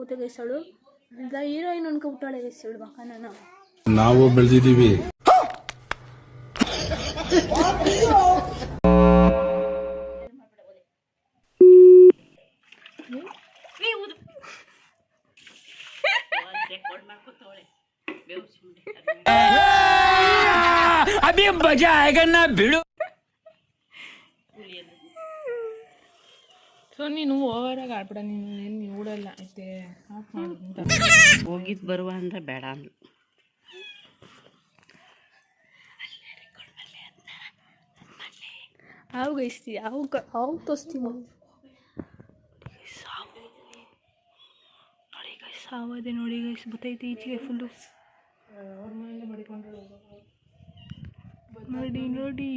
ಹೋಗುತ್ತೆ ಗೈಸ್ ಅವಳು heroine ಅನ್ಕೊಬಿಟ್ಟಾಳೆ guys ಅವಳು ಮಕ್ಕನ ನಾವು ಬೆಳೆದಿದ್ದೀವಿ. अभी मजा आएगा ना भिड़ो. ಸೊ ನೀನು ಓವರಾಗಿ ಆಡ್ಬೇಡ, ನೀನು ನೋಡಲ್ಲ ಐತೆ ಆಫ್ ಮಾಡು. ಹೋಗಿದ್ದು ಬರುವ ಅಂದ್ರೆ ಬೇಡ ಅಂದ್ಲು. ಹಾವು ಗೈಸ್ತಿ ಹಾವು ತೋರಿಸ್ತೀವಿ ನೋಡಿ ಗೈಸ್ ಹಾವು ಅದೇ ನೋಡಿ ಗೈಸ್ ಬತ್ತೈತೆ ಈಚೆಗೆ ಫುಲ್ಲು ನೋಡಿ ನೋಡಿ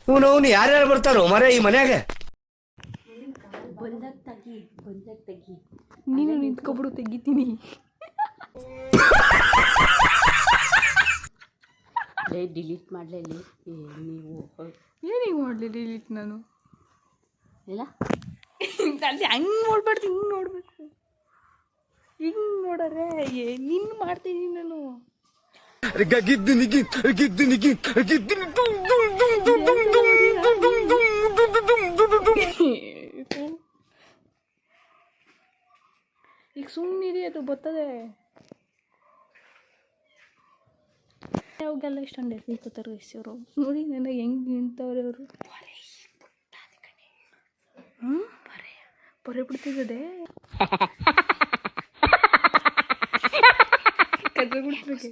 ಇವನು ಯಾರ್ಯಾರು ಬರ್ತಾರೋ ಮರೆ ಈ ಮನ್ಯಾಗ. ನೀನು ನಿಂತ್ಕೊಬಿಡು ತೆಗಿತೀನಿ. ಡಿಲೀಟ್ ಮಾಡಲಿ ನೀವು ಏನಿಗೆ ಮಾಡಲಿ ಡಿಲೀಟ್ ನಾನು ಇಲ್ಲ ಅಲ್ಲಿ ಹಂಗೆ ನೋಡ್ಬಾರ್ದು ಹಿಂಗೆ ನೋಡಬೇಕು. ಹಿಂಗೆ ನೋಡರೆ ನಿನ್ನ ಮಾಡ್ತೀನಿ ನಾನು. ಈಗ ಸುಮ್ಮನಿರಿ ಅದು ಬರ್ತದೆ. ಯಾವಾಗೆಲ್ಲ ಇಷ್ಟೊಂದು ಎತ್ಕೋತಾರೆ ಇವರು ನೋಡಿ ನನಗೆ ಹೆಂಗೆ ನಿಂತವ್ರೆ ಅವರು. ಪೊರೆ ಬಿಡ್ತಿದ್ದದೆ ಕದ್ರೆ ಗುಡಿಸ್ಬೇಕು.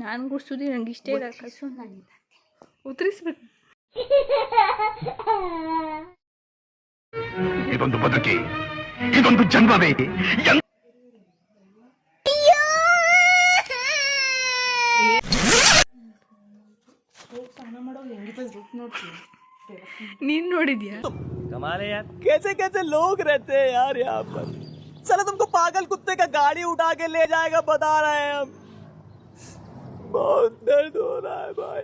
ನಾನು ಗುಡಿಸೋದು ನಂಗೆ ಇಷ್ಟ ಇಲ್ಲ. ಕಸು ಉತ್ತರಿಸ್ಬೇಕು. ಇದೊಂದು ಬದುಕಿ, ಇದೊಂದು ಜನ್ಮವೇ. ನೀನ್ ನೋಡಿದ್ಯಾ? कमाल है यार, कैसे कैसे लोग रहते हैं यार यहाँ पर. चलो तुमको पागल कुत्ते का गाड़ी उठा के ले जाएगा बता रहे हैं हम. बहुत दर्द हो रहा है भाई.